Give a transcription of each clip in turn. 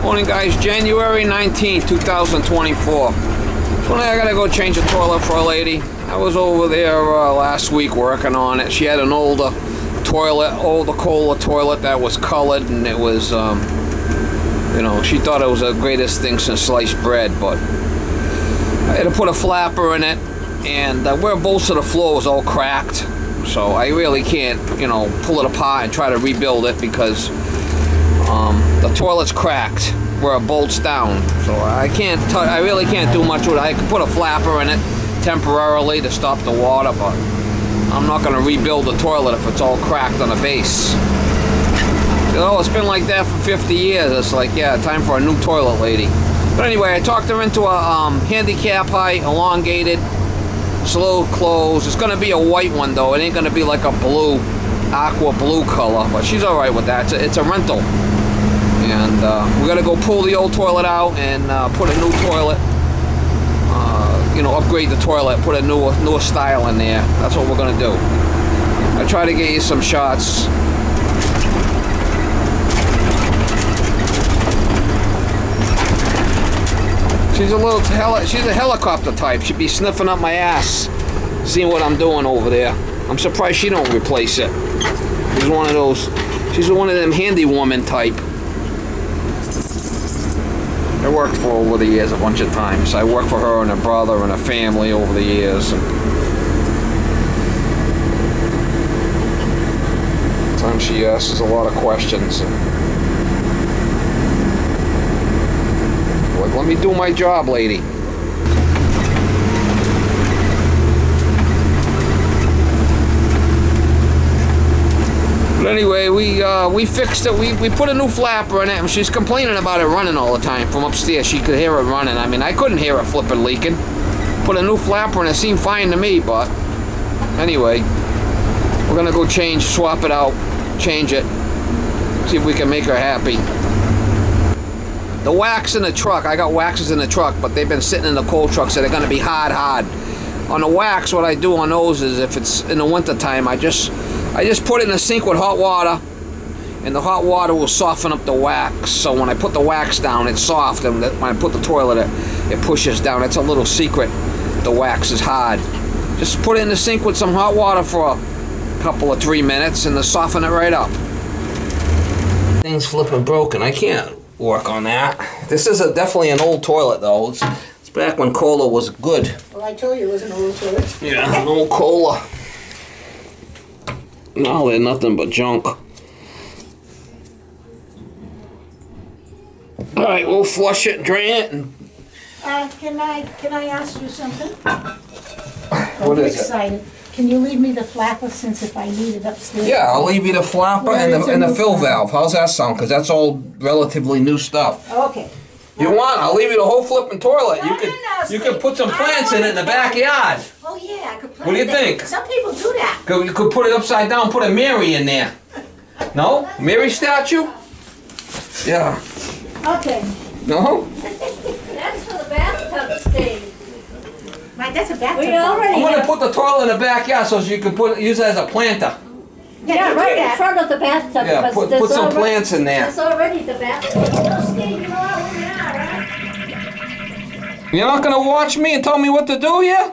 Morning guys, January 19th, 2024. So I gotta go change a toilet for a lady. I was over there last week working on it. She had an older Cola toilet that was colored, and it was, you know, she thought it was the greatest thing since sliced bread, but I had to put a flapper in it, and where most of the floor was all cracked, so I really can't, you know, pull it apart and try to rebuild it because the toilet's cracked where it bolts down, so I really can't do much with it. I can put a flapper in it temporarily to stop the water, but I'm not going to rebuild the toilet if it's all cracked on the base. You know, it's been like that for 50 years. It's like, yeah, time for a new toilet, lady. But anyway, I talked her into a handicap height, elongated, slow close. It's going to be a white one, though. It ain't going to be like a blue, aqua blue color, but she's all right with that. It's a rental. And we're going to go pull the old toilet out and put a new toilet, you know, upgrade the toilet, put a newer style in there. That's what we're going to do. I try to get you some shots. She's a helicopter type. She'd be sniffing up my ass, seeing what I'm doing over there. I'm surprised she don't replace it. She's one of them handy woman type. I worked for her over the years a bunch of times. I worked for her and her brother and her family over the years. Sometimes she asks a lot of questions. Like, let me do my job, lady. But anyway, we fixed it. We put a new flapper in it, and she's complaining about it running all the time from upstairs. She could hear it running. I mean, I couldn't hear it flipping leaking. Put a new flapper in it, seemed fine to me, but anyway, we're gonna go swap it out, change it, see if we can make her happy. The wax in the truck, I got waxes in the truck, but they've been sitting in the coal truck, so they're gonna be hard. On the wax, what I do on those is, if it's in the winter time, I just put it in the sink with hot water, and the hot water will soften up the wax. So when I put the wax down, it's soft, and when I put the toilet in, it pushes down. It's a little secret. The wax is hard. Just put it in the sink with some hot water for a couple of 3 minutes, and it'll soften it right up. Thing's flipping broken. I can't work on that. This is definitely an old toilet, though. It's back when Cola was good. Well, I told you it was an old toilet. Yeah, an old Cola. No, they're nothing but junk. All right, we'll flush it, drain it, and can I ask you something? What is excited. Can you leave me the flapper since if I need it upstairs? Yeah, I'll leave you the flapper and the fill valve. How's that sound? Because that's all relatively new stuff. Okay. You want? I'll leave you the whole flipping toilet. No, You could put some plants in it in the backyard. Oh yeah, I could put What do you think? Some people do that. You could put it upside down, put a Mary in there. No? Mary statue? Yeah. Okay. No? That's for the bathtub stage. Right, that's a bathtub. We already I'm going to put the toilet in the backyard so you can use it as a planter. Yeah, right in front of the bathtub. Yeah, put some plants in there. There's already the bathtub. You're not going to watch me and tell me what to do here?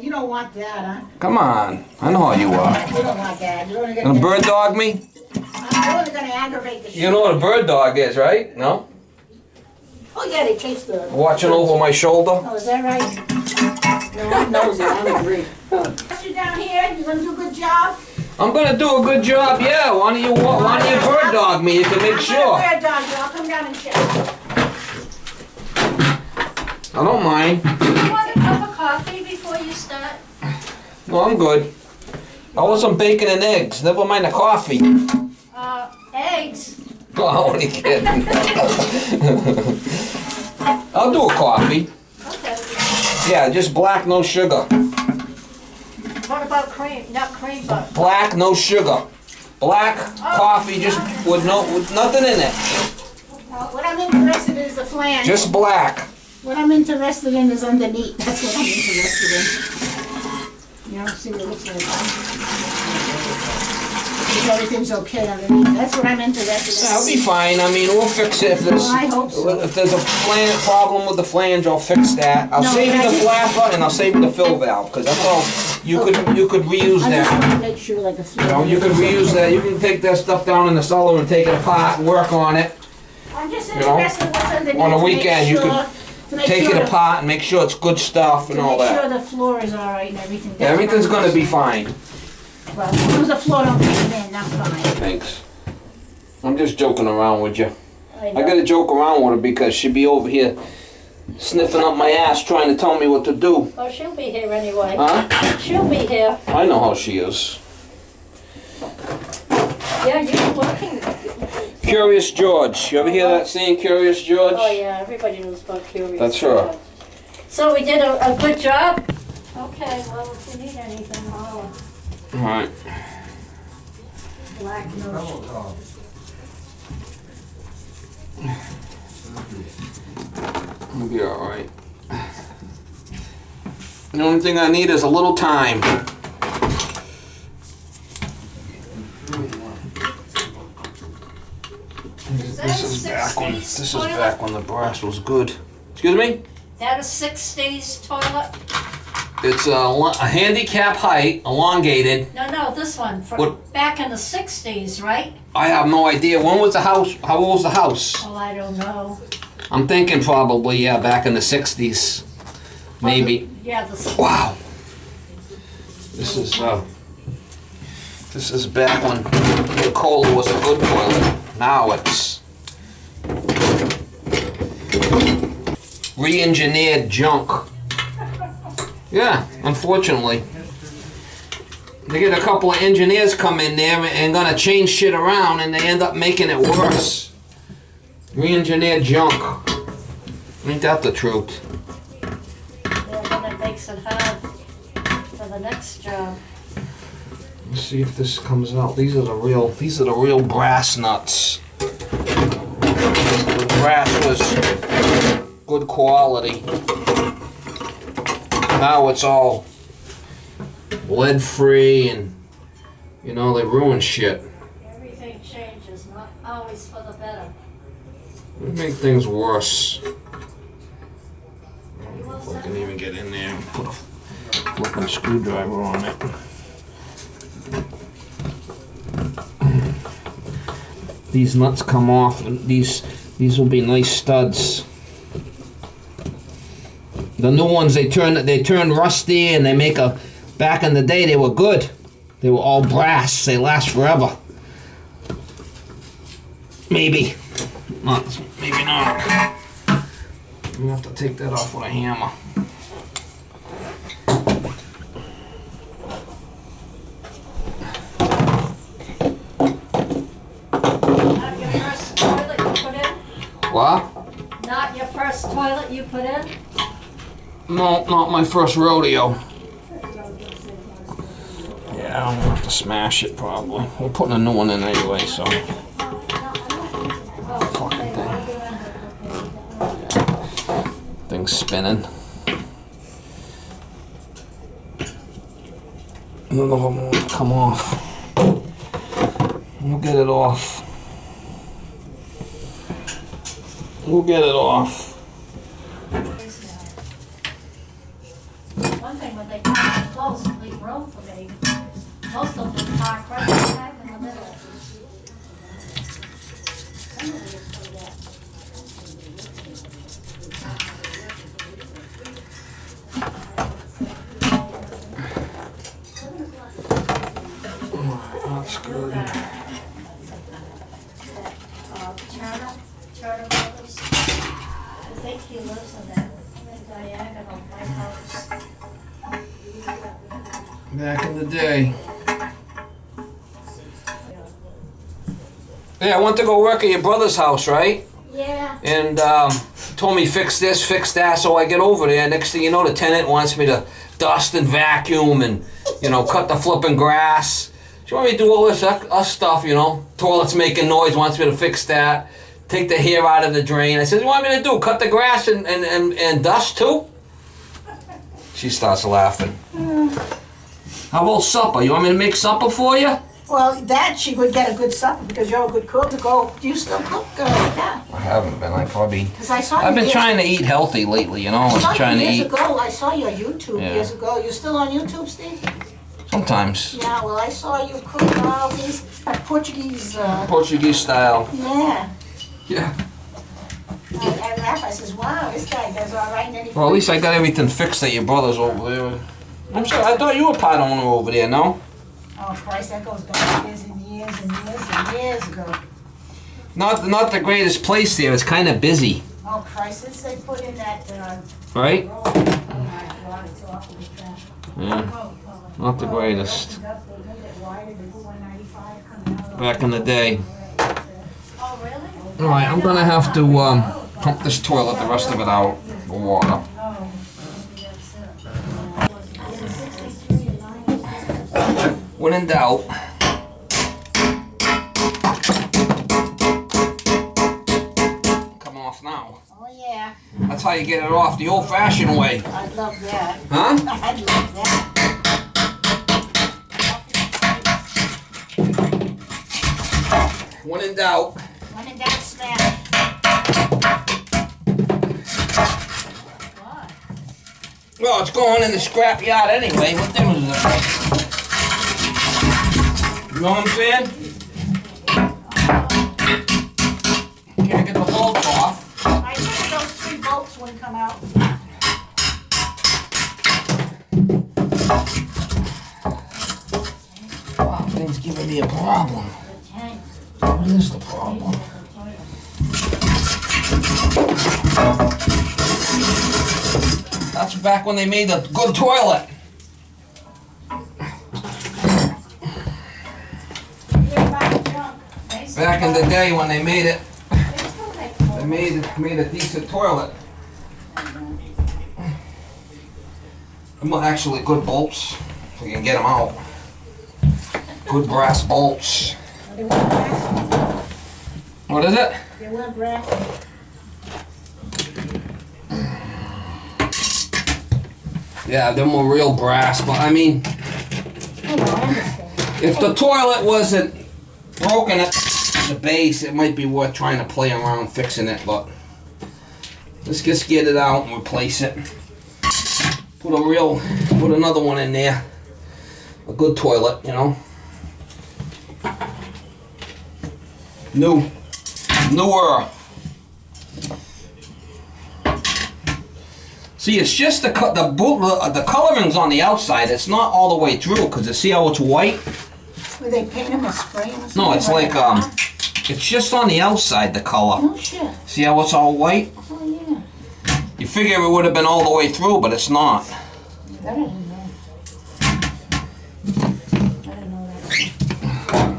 You don't want that, huh? Come on. I know how you are. You don't want that. You're only Gonna bird dog me? I'm only going to aggravate the shit. You know what a bird dog is, right? No? Oh yeah, they chase the... Watching over my shoulder? Oh, is that right? No, I knows that. I agree. You down here, you going to do a good job? I'm gonna do a good job, yeah. Why don't you bird dog me? You can make sure. I'm going to bird dog you. I'll come down and check. I don't mind. Do you want a cup of coffee before you start? No, I'm good. I want some bacon and eggs. Never mind the coffee. Eggs? Oh, I'm only kidding. I'll do a coffee. Okay. Yeah, just black, no sugar. What about cream? Not cream, but... Black, no sugar. Black coffee, just with nothing in it. What I'm interested in is the flange. Just black. What I'm interested in is underneath. That's what I'm interested in. You know, see what it looks like. if everything's okay underneath. That's what I'm interested in. That'll be fine. I mean, we'll fix it if there's. Well, I hope so. If there's a problem with the flange, I'll fix that. I'll No, save you but I the just- flapper and I'll save you the fill valve because that's all. You could reuse I just that. want to make sure like the floor. You know, you can reuse that. You can take that stuff down in the cellar and take it apart and work on it. I'm just you know, interested in what's underneath. on a to make weekend, you sure- could to make Take sure it the- apart and make sure it's good stuff and To all make sure that. the floor is all right and everything. Yeah, everything's gonna be fine. Well, as long as the floor don't cave in, I'm fine. Thanks. I'm just joking around with you. I I know. gotta joke around with her because she'd be over here sniffing up my ass trying to tell me what to do. Oh, she'll be here anyway. Huh? She'll be here. I know how she is. Yeah, you're working. Curious George. You ever hear that saying, Curious George? Oh, yeah, everybody knows about Curious. That's her. So we did a good job? Okay, well, if you need anything, holler. Alright. Black note. It'll be alright. The only thing I need is a little time. This is back when the brass was good. Excuse me? That a 60s toilet? It's a handicap height, elongated. No, this one, What? back in the 60s, right? I have no idea. When was the house? How old was the house? Oh, I don't know. I'm thinking probably, yeah, back in the 60s. Maybe. Yeah, the, Wow. This is back when the cola was a good toilet. Now it's re-engineered junk. Yeah, unfortunately. They get a couple of engineers come in there and gonna change shit around and they end up making it worse. Re-engineered junk. Ain't that the truth? yeah, then it makes it hard for the next job. Let's see if this comes out. These are the real brass nuts. The brass was good quality. Now it's all lead free and you know they ruin shit. Everything changes, not always for the better. They make things worse. I don't know if I can even get in there and put a flipping screwdriver on it. These nuts come off and these will be nice studs. The new ones they turn rusty and they make a back in the day they were good. They were all brass. They last forever. Maybe. Not maybe not. You have to take that off with a hammer. Not your first toilet you put in? What? Not your first toilet you put in? No, not my first rodeo. Yeah, I'm gonna have to smash it probably. We're putting a new one in anyway, so. Fucking thing. Thing's spinning. None of them want to come off. We'll get it off. We'll get it off. One thing when they park close and leave room for me, most of them park right smack in the middle. Somebody will put that. That's good. Turner Brothers. I think he lives in that diagonal White House. Back in the day. Yeah, I went to go work at your brother's house, right? Yeah. And told me fix this, fix that. So I get over there. Next thing you know, the tenant wants me to dust and vacuum and, you know, cut the flipping grass. She wants me to do all this stuff, you know. Toilet's making noise, wants me to fix that. Take the hair out of the drain. I said, what do you want me to do? Cut the grass and dust too? She starts laughing. How about supper? You want me to make supper for you? Well, that she would get a good supper because you're a good cook to go. Do you still cook? Yeah. I haven't been. I probably. Because I saw I've you been trying to eat healthy lately, you know. I saw I'm trying to you years eat. ago. I saw your YouTube Yeah. years ago. You still on YouTube, Steve? Sometimes. Yeah. Well, I saw you cook all these Portuguese. Portuguese style. Yeah. Yeah. I laugh. I says, "Wow, this guy does all right." And then he Well, at least I got everything fixed at your brother's over there. I'm sorry. I thought you were part owner over there. No. Oh Christ, that goes back years and years and years and years ago. Not the greatest place there. It's kind of busy, Oh Christ, since they put in that right? road, oh my God, it's awfully trash. Yeah. Not the greatest. Back in the day. Oh, really? All right, I'm gonna have to pump this toilet, the rest of it out for water. When in doubt. Come off now. Oh yeah, That's how you get it off, the old-fashioned way. I'd love that. Huh? I'd love that. When in doubt. When in doubt, smash. What? Well, it's going in the scrap yard anyway. What difference does it make? You know what I'm saying? Can't get the bolts off. I think those 3 bolts wouldn't come out. Wow, thing's giving me a problem. The tank. What is the problem? That's back when they made a good toilet. Back in the day when they made it, they made a decent toilet. Well, actually, good bolts. So you can get them out. Good brass bolts. They weren't brass. What is it? They weren't brass. Yeah, them were real brass, but I mean, Oh, I understand. if the toilet wasn't broken at the base, it might be worth trying to play around fixing it, but let's just get it out and replace it. Put another one in there. A good toilet, you know. Newer. See, it's just the coloring's on the outside. It's not all the way through, because you see how it's white? Were they paint them or spray them or something? No, it's like it's just on the outside, the color. No shit. See how it's all white? Oh yeah. You figure it would have been all the way through, but it's not. That I didn't know. I didn't know that.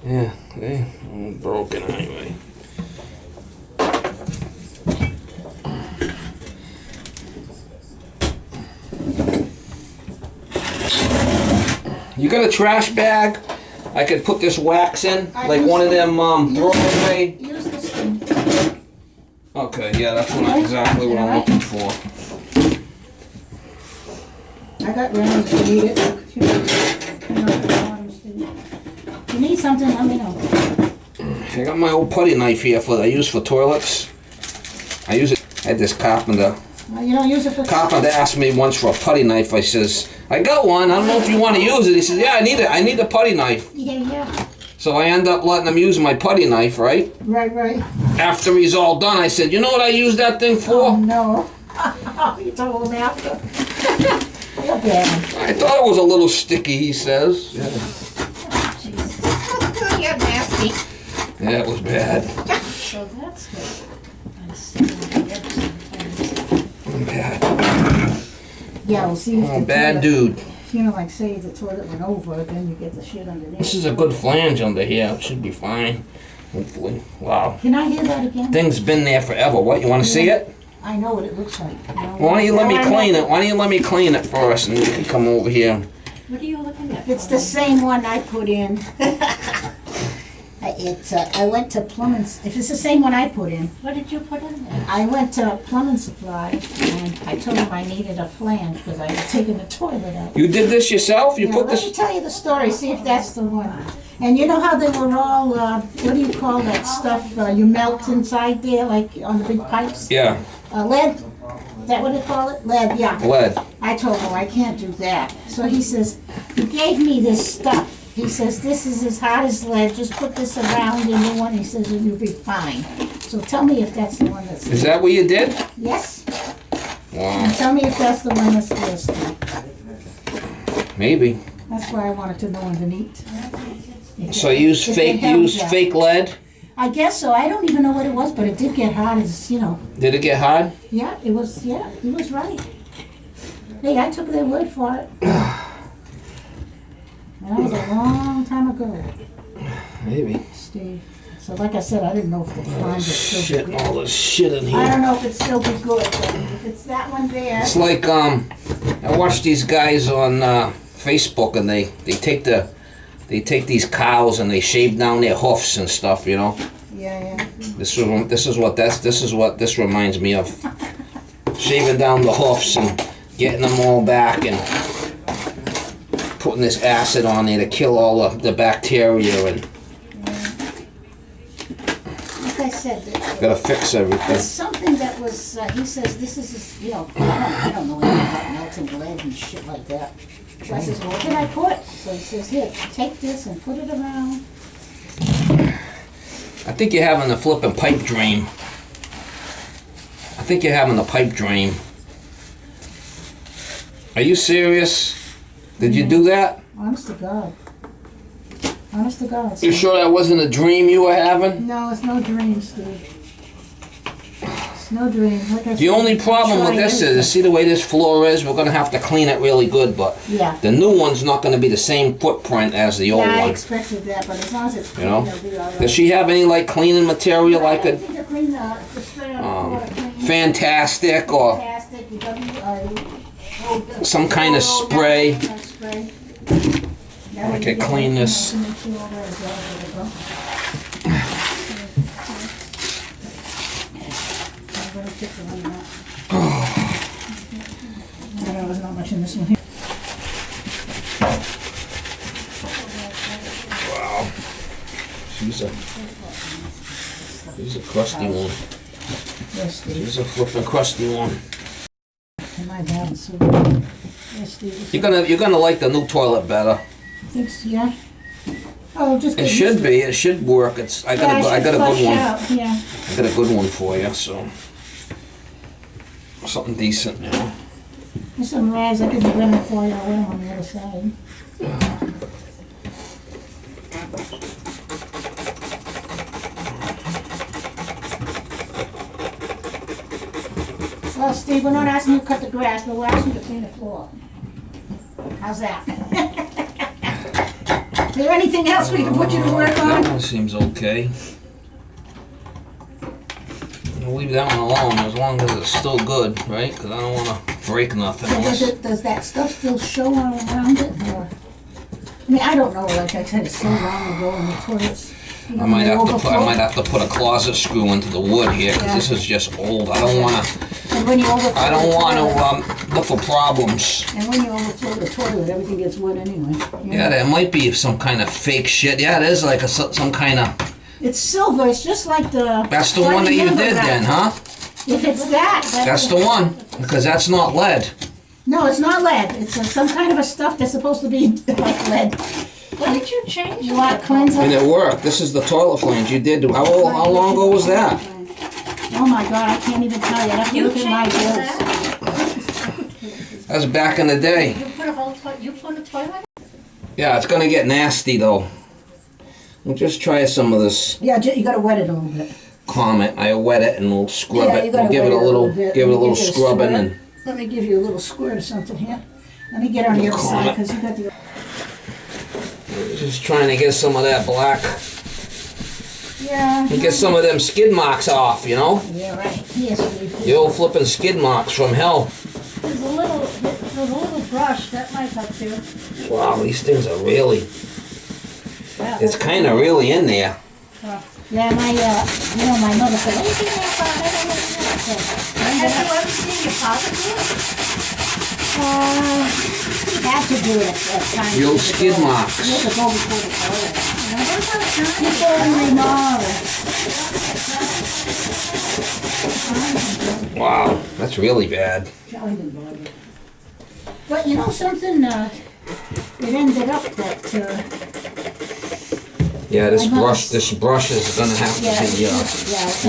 Yeah, they broken anyway. You got a trash bag? I could put this wax in, like one of them throwaway. Use this thing. Okay, yeah, that's exactly what I'm looking for. I got rounds if you need it. If you need something, let me know. I got my old putty knife here I use for toilets. I use it. I had this carpenter. You don't use it for... Carpenter asked me once for a putty knife. I says, I got one. I don't know if you want to use it. He says, yeah, I need it. I need a putty knife. Yeah. So I end up letting him use my putty knife, right? Right. After he's all done, I said, you know what I use that thing for? Oh, no. You told him after. You're bad. I thought it was a little sticky, he says. Yeah, You're nasty. yeah, it was bad. So that's good. Bad. Yeah, well, see, if the Bad toilet- dude. You know, like say if the toilet went over, then you get the shit underneath. This is a good flange under here. It should be fine. Hopefully. Wow. Can I hear that again? Thing's been there forever. What, you want to see it? I know what it looks like. You know? Why don't you let me Now I know. clean it? Why don't you let me clean it first and you can come over here? What are you looking at? It's the same one I put in. I went to plumbing, if it's the same one I put in, What did you put in there? I went to plumbing supply and I told them I needed a flange because I had taken the toilet out. You did this yourself? You Yeah, put let me this? tell you the story, see if that's the one. And you know how they were all, what do you call that stuff, you melt inside there, like on the big pipes? Yeah, Lead? Is that what they call it? Lead, yeah. lead. I told him, I can't do that. So he says, he gave me this stuff. He says, this is as hard as lead, just put this around in the one, he says, and you'll be fine. So tell me if that's the one that's... Is that what you did? Yes? Wow, And tell me if that's the one that's listed. maybe. That's why I wanted to know underneath. So you use If they fake, held use that. fake lead? I guess so. I don't even know what it was, but it did get hard as, you know. Did it get hard? Yeah, it was, yeah, he was right. Hey, I took their word for it. And that was a long time ago, Maybe. Steve. So like I said, I didn't know if the flange would still Shit, be good. all this shit in I here. don't know if it'd still be good, but if it's that one there, It's like, I watch these guys on Facebook and they take these cows and they shave down their hoofs and stuff, you know. yeah. This is what this reminds me of. Shaving down the hoofs and getting them all back and putting this acid on there to kill all the bacteria and Like I said, gotta fix there's everything. something that was, he says, this is, you know, I don't know anything about melting lead and shit like that. So I says, well, what can I put? So he says, here, take this and put it around. I think you're having a flipping pipe dream. I think you're having a pipe dream. Are you serious? Did you do that? Honest to God. Honest to God. You sure that wasn't a dream you were having? No, it's no dream, Steve. It's no dream. Like I The said, only problem with try this everything. is, see the way this floor is? We're gonna have to clean it really good, but Yeah. the new one's not gonna be the same footprint as the old Yeah, I one. expected that, but as long as it's You clean, know? it'll be all right. Does she have any like cleaning material I could, Anything to clean the spray on the floor, clean. fantastic or Fantastic, some kind of spray? Spray. I could clean this. There's not much in this one here. Wow. She's a crusty one. Yes, Steve. She's a flipping crusty one. And my dad, so. Yes, Steve. You're gonna like the new toilet better. Thanks, yeah. Oh, just. It get should used to be. It should work. I Yeah, got a it should good flush one. out, yeah. I got a good one for you. So something decent, you know. There's some rags, I could be running for you, I'll wear them on the other side. Well, Steve, we're not asking you to cut the grass, but we're asking you to clean the floor. How's that? Is there anything else we can put you to work That on? one seems okay. We'll leave that one alone as long as it's still good, right? Because I don't want to break nothing. So Unless, does that stuff still show all around it, or? I mean, I don't know, like I said, it's so long ago in the toilets. I might have to put a closet screw into the wood here because this is just old. I don't want to. And when you overflow I don't the want toilet- to look for problems. And when you overflow the toilet, everything gets wet anyway. Yeah, there might be some kind of fake shit. Yeah, it is like some kind of. It's silver, it's just like the... That's the one that you did then, huh? If it's that... That's the one because that's not lead. No, it's not lead. It's some kind of a stuff that's supposed to be like lead. What did you change? You want to cleanse And it? it worked. This is the toilet flange you did. How long ago was that? Oh my God, I can't even tell you. I have to You look at my changed bills. that? That was back in the day. You put a whole you put a toilet? Yeah, it's gonna get nasty though. We'll just try some of this Yeah, you gotta wet it a little bit. Comet. I wet it and we'll scrub Yeah, it. you gotta We'll give it wet a little, bit. give it a Let me little get you scrubbing squirt. and. Let me give you a little squirt or something here. Let me get on the other side, because you got the... Just trying to get some of that black Yeah. and get some of them skid marks off, you know? Yeah, right. Yes, we do. The old flipping skid marks from hell. There's a little brush, that might help too. Wow, these things are really, Yeah. it's kind of really in there. Yeah, my mother said, "What do you think about it?" I don't know what to say. Have you ever seen your father do it? Had to do it at times. The old skid marks. You have to go before the toilet. Before we Wow, that's really bad. But you know something, it ended up that, Yeah, this brush is gonna have to be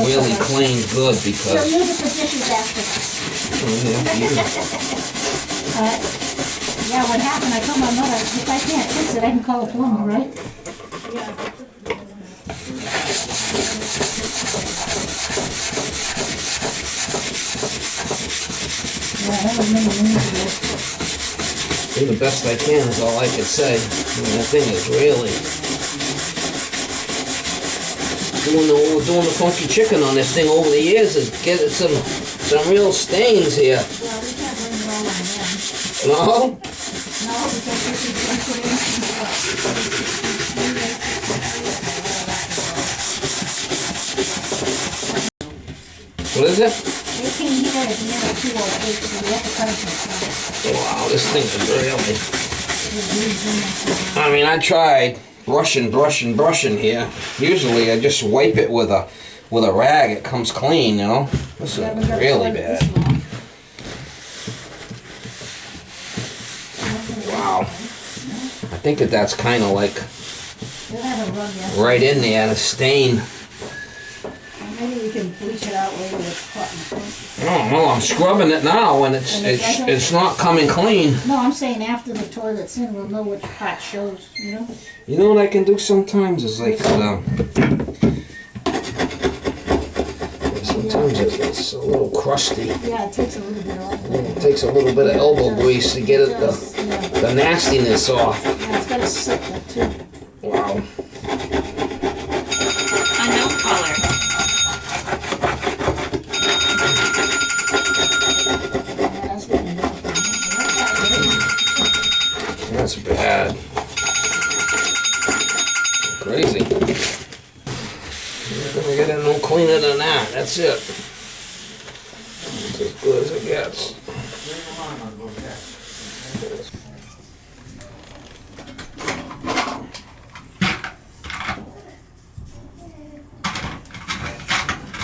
really cleaned good so because. use it for dishes after. Yeah, what happened, I told my mother, if I can't fix it, I can call a plumber, right? Yeah, that was many years ago. Do the best I can is all I can say. I mean, that thing is really doing the funky chicken on this thing over the years is getting some real stains here. Well, we can't blame it all on them. No? No, because this is put in What is it? They came here at the end of 208, so we have to cut it from Wow, this thing is really. I mean, I tried brushing here. Usually, I just wipe it with a rag. It comes clean, you know. This is really bad. Wow. I think that's kind of like right in there, the stain. Maybe we can bleach it out later with cotton. No, I'm scrubbing it now, and it's not coming clean. No, I'm saying after the toilet's in, we'll know which part shows, you know? You know what I can do sometimes is like, sometimes it's a little crusty. Yeah, it takes a little bit off. It takes a little bit of elbow grease to get it the nastiness off. Yeah, it's gotta sit there too. Wow. Unknown caller. That's bad. Crazy. You're gonna get it no cleaner than that. That's it. It's as good as it gets.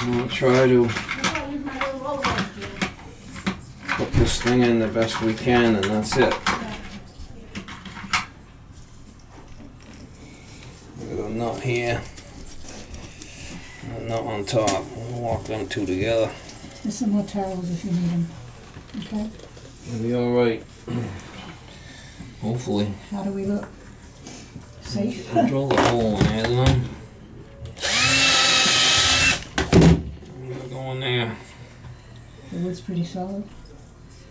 I'm gonna try to put this thing in the best we can, and that's it. Got a nut here, a nut on top. We'll walk them two together. There's some more towels if you need them. Okay? It'll be all right. Hopefully. How do we look? Safe? Drill the hole in there, then. Go in there. The wood's pretty solid.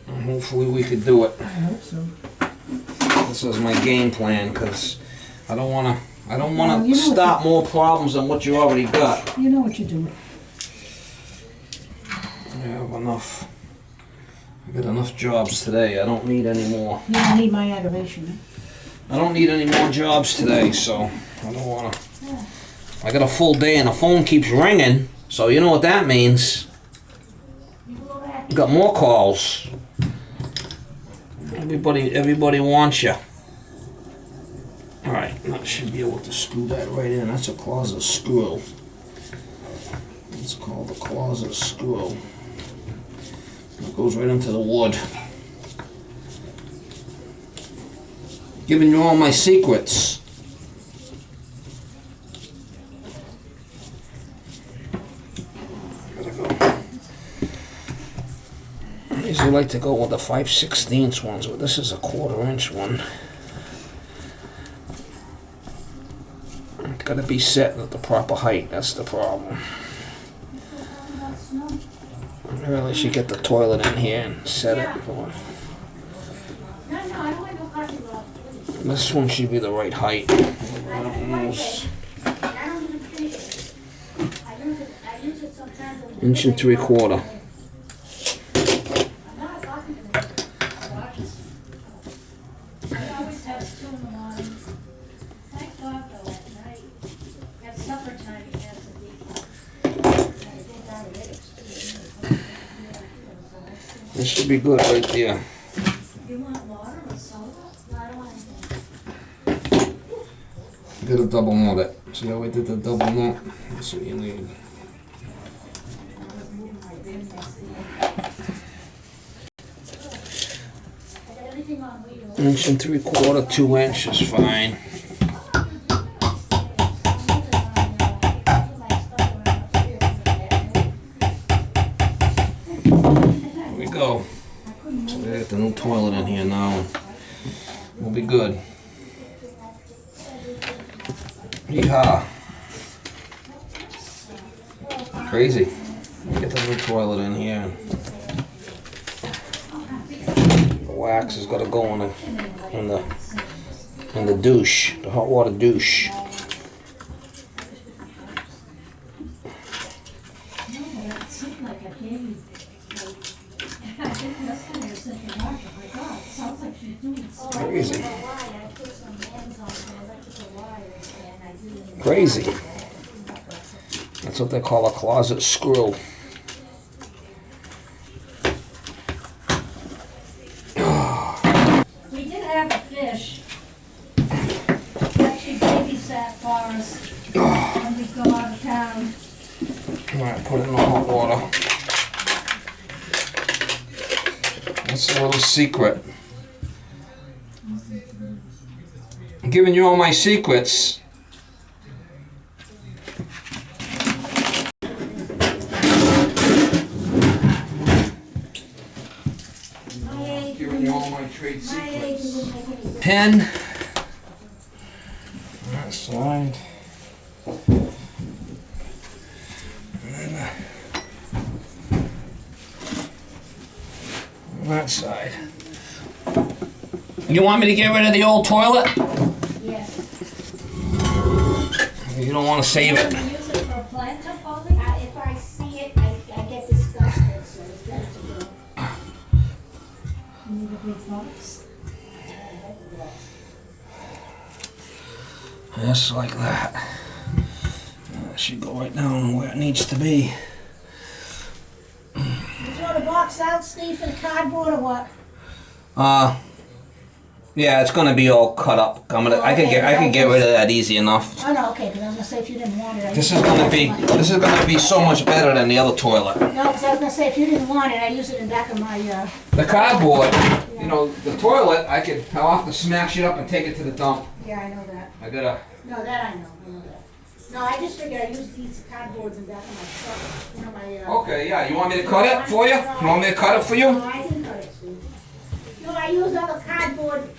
And hopefully we could do it. I hope so. This is my game plan, because I don't want to Well, you know start more problems than what you already got. You know what you're doing. I have enough. I got enough jobs today. I don't need any more. You don't need my aggravation. I don't need any more jobs today, so I don't want to. I got a full day and the phone keeps ringing, so you know what that means. Got more calls. Everybody wants you. All right, I should be able to screw that right in. That's a closet screw. It's called a closet screw. It goes right into the wood. Giving you all my secrets. Gotta go. I usually like to go with the 5/16 ones, but this is a 1/4 inch one. It's gotta be set at the proper height, that's the problem. I really should get the toilet in here and set it before. No, I don't want no coffee roll. This one should be the right height. I don't even finish it. Inch and 3/4. It always has 2 in the morning. Thank God though, at night, at supper time, it has a decaf. This should be good right there. You want water or soda? No, I don't want anything. Did a double knot it. See how we did the double knot? That's what you need. Everything on wheels. Inch and 3/4, 2 inches, fine. Here we go. So we got the new toilet in here now. We'll be good. Yeehaw. Crazy. Get the new toilet in here. The wax has got to go in the douche, the hot water douche. Crazy. Crazy. That's what they call a closet screw. We did have a fish that she babysat for us when we go out of town. Alright, put it in the hot water. That's a little secret. I'm giving you all my secrets. Giving you all my trade secrets. 10. That side. On that side. You want me to get rid of the old toilet? Yes. You don't want to save it. You use it for a planter, Polly? If I see it, I get disgusted, so it's better to go. You need a big box. Just like that. That should go right down where it needs to be. You throw the box out, Steve, for the cardboard or what? Yeah, it's gonna be all cut up. I can get rid of that easy enough. Oh, no, okay, because I was gonna say if you didn't want it. This is gonna be so much better than the other toilet. No, because I was gonna say if you didn't want it, I use it in the back of my, The cardboard, you know, the toilet, I'll have to smash it up and take it to the dump. yeah, I know that. I gotta. No, that I know that. No, I just figured I use these cardboards in the back of my truck, you know, my, Okay, yeah. You want me to cut it for you? You want me to cut it for you? No, I didn't cut it, Steve. No, I use other cardboard.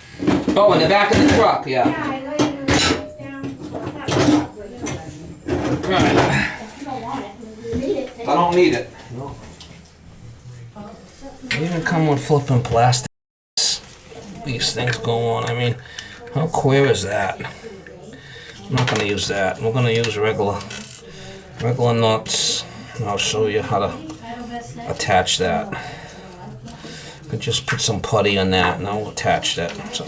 Oh, in the back of the truck, Yeah, yeah. I know you do it down, well, not truck, but you know what I mean. Right. If you don't want it, you need it, take I don't need it. No. They even come with flipping plastics. These things go on. I mean, how queer is that? I'm not gonna use that. We're gonna use regular nuts. And I'll show you how to attach that. I just put some putty on that and I'll attach that. So.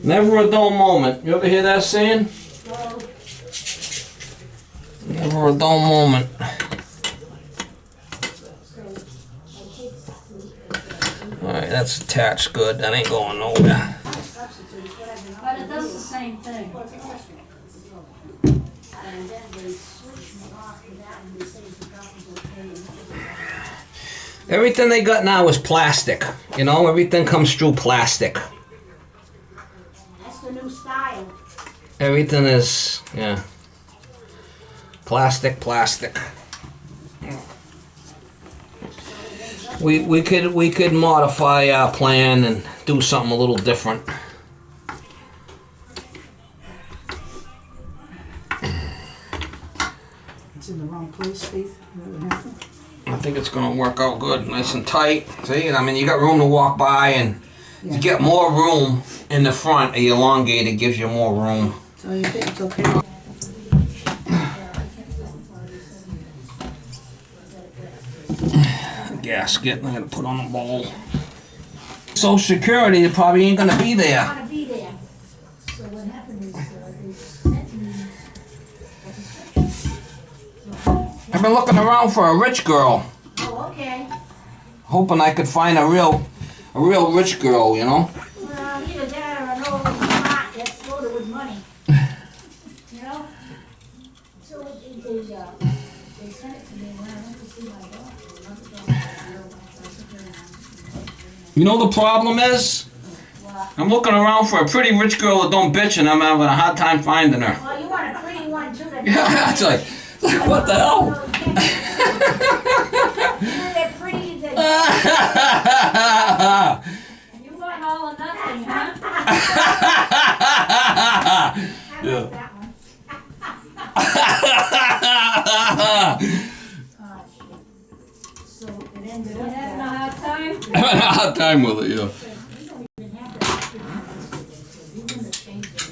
Never a dull moment. You ever hear that saying? Never a dull moment. Alright, that's attached good. That ain't going nowhere. But it does the same thing. Everything they got now is plastic. You know, everything comes through plastic. That's the new style. Everything is, yeah. Plastic. We could modify our plan and do something a little different. It's in the wrong place, Steve. I think it's gonna work out good, nice and tight. See, I mean, you got room to walk by, and you get more room in the front. A elongated gives you more room. So you think it's okay? Gasket, I'm gonna put on a bowl. Social Security, it probably ain't gonna be there. Gotta be there. So what happened is, they sent me I've been looking around for a rich girl, oh, okay. hoping I could find a real rich girl, you know? Well, either that or an old pot that's loaded with money. You know? So they sent it to me when I went to see my doctor. You know the problem is? I'm looking around for a pretty rich girl that don't bitch, and I'm having a hard time finding her. Well, you want a pretty one too. That Yeah, it's like what the hell? They're pretty. You want all or nothing, huh? I like that one. So it ended You up having a that hard time? I'm having a hard time with it, yeah. we don't even have that so you wouldn't have changed it.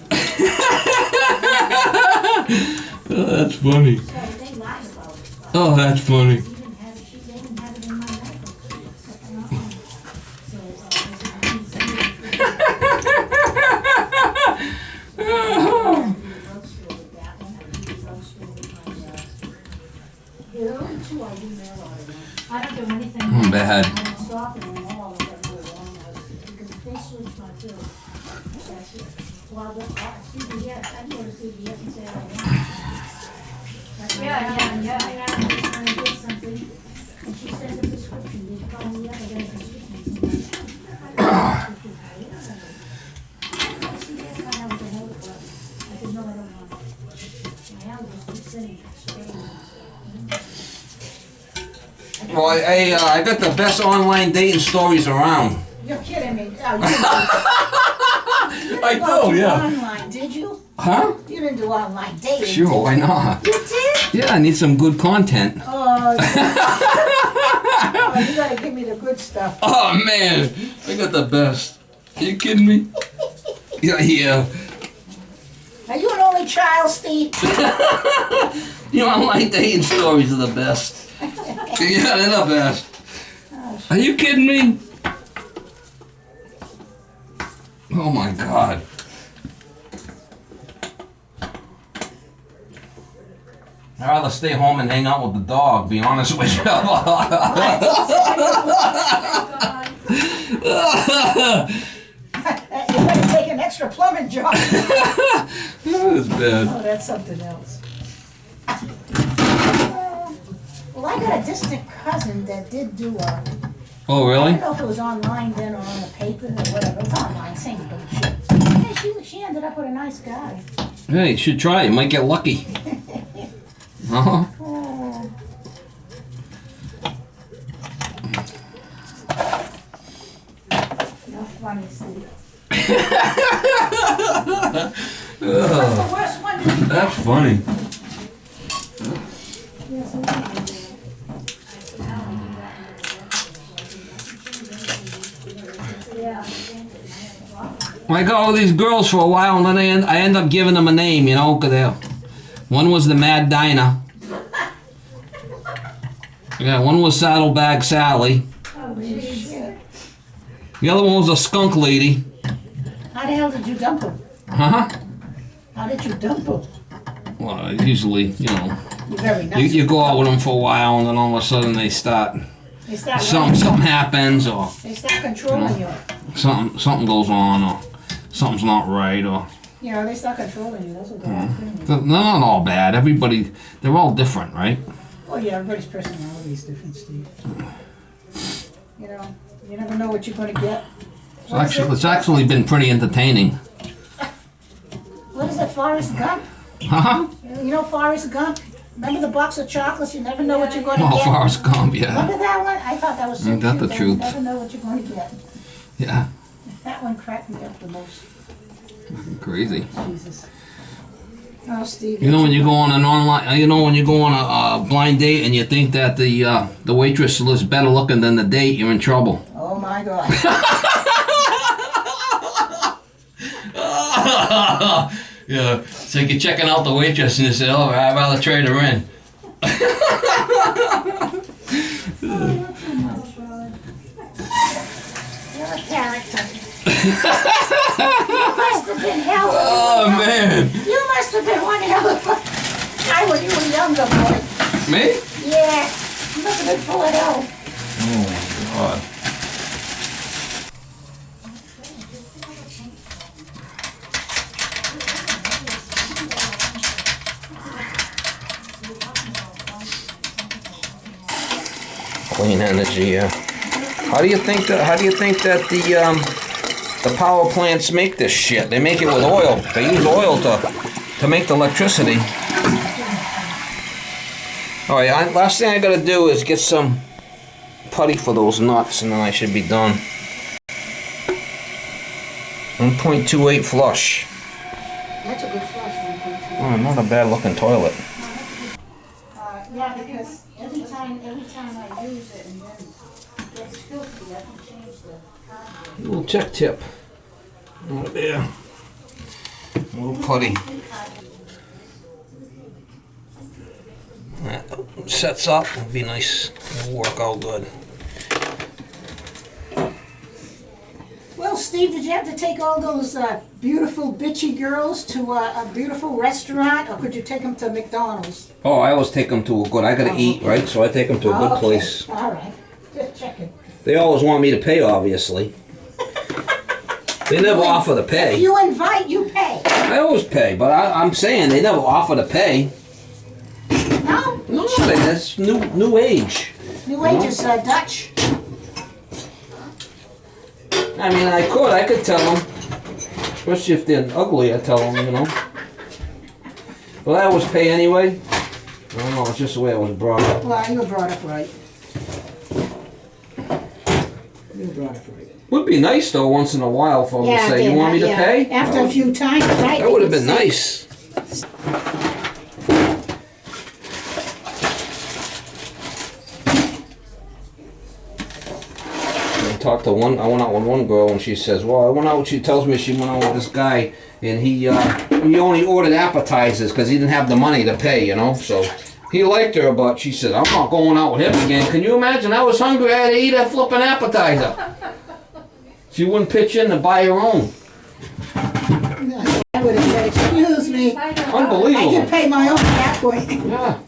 Oh, that's funny. So they lied about it. Oh, that's funny. They didn't have it in my medical. The only two I do mail order. I don't do anything. Bad. I'm stopping them all that go along with it, because if they switch my bill, that's it. Well, CVS, I go to CVS and say I want. Yeah. I just want to get something, and she says a prescription, they call me up, I got a prescription. CVS, I know what the hell it was. I said, no, I don't want it. My allergies keep sending straight. Well, I got the best online dating stories around. You're kidding me. Oh, I do, yeah. Online, did you? Huh? You didn't do online dating. Sure, why not? You did? Yeah, I need some good content. Oh, you gotta give me the good stuff. Oh man, I got the best. Are you kidding me? Yeah. Are you an only child, Steve? You know, online dating stories are the best. Yeah, they're the best. Are you kidding me? Oh my God. I'd rather stay home and hang out with the dog, be honest with you. You better take an extra plumbing job. That's bad. Oh, that's something else. Well, I got a distant cousin that did do a, Oh, I really? don't know if it was online then or on the paper or whatever. It's online, same bullshit. Yeah, she ended up with a nice guy. Yeah, you should try. You might get lucky. Uh-huh. Oh. You're funny, Steve. What's the worst one that you That's funny. Yes, I got all these girls for a while, and then I end up giving them a name, you know, 'cause one was the Mad Dinah. Yeah, one was Saddlebag Sally. Holy shit. The other one was a Skunk Lady. How the hell did you dump him? Huh? How did you dump him? Well, usually, you know, You're very nice. you go out with them for a while, and then all of a sudden they start, They start something happens, or They start controlling you. something goes on, or something's not right, or You know, they start controlling you. That's what they're doing. they're not all bad. Everybody, they're all different, right? Oh yeah, everybody's personality is different, Steve. You know, you never know what you're gonna get. It's actually been pretty entertaining. What is it, Forrest Gump? Huh? You know Forrest Gump? Remember the box of chocolates? You never know what you're gonna Oh, get. Forrest Gump, yeah. Remember that one? I thought that was so Ain't that cute. the truth? You never know what you're gonna get. Yeah, That one cracked me up the most. crazy. Jesus. Oh, Steve. You know when you go on an online, you know when you go on a blind date and you think that the waitress looks better looking than the date, you're in trouble. Oh my God. Yeah, it's like you're checking out the waitress and you say, "Oh, I'd rather trade her in." You're a character. You must have been hell. Oh man, You must have been one hell of a guy when you were younger, boy. me? Yeah. You must have been full of hell. Oh God. Clean energy, yeah. How do you think that the power plants make this shit? They make it with oil. They use oil to make the electricity. All right, last thing I gotta do is get some putty for those nuts, and then I should be done. 1.28 flush. That's a good flush, 1.2. Oh, not a bad looking toilet. Yeah, because every time I use it and then it gets filthy, I can change the... Little check tip. Right there. A little putty. That sets up. It'll be nice. It'll work out good. Well, Steve, did you have to take all those beautiful bitchy girls to a beautiful restaurant, or could you take them to McDonald's? Oh, I always take them to a good. I gotta eat, right? So I take them to a good Okay. place. All right, just checking. They always want me to pay, obviously. They never offer to If pay. you invite, you pay. I always pay, but I'm saying they never offer to pay. No? No, that's new age. New Age is Dutch. I mean, I could tell them, especially if they're ugly. I tell them, you know. But I always pay anyway. I don't know. It's just the way I was brought up. Well, you were brought up right. You were brought up right. Would be nice though, once in a while, for them to say, then, "You want me to yeah. pay?" After a few times, right? That would have you been could say- nice. I went out with one girl and she says, well, I went out, she tells me she went out with this guy and he only ordered appetizers because he didn't have the money to pay, you know, so he liked her, but she said, I'm not going out with him again. Can you imagine? I was hungry, I had to eat a flipping appetizer. She wouldn't pitch in to buy her own. I would have said, excuse me, I Unbelievable. can pay my own at that point. Yeah.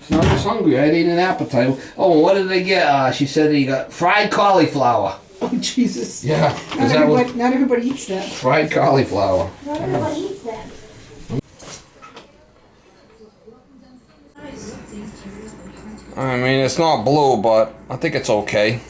So I was hungry. I had eaten an appetizer. Oh, what did they get? She said he got fried cauliflower. Oh, Jesus. Yeah. Not everybody eats that. Fried cauliflower. Not everybody eats that. I mean, it's not blue, but I think it's okay.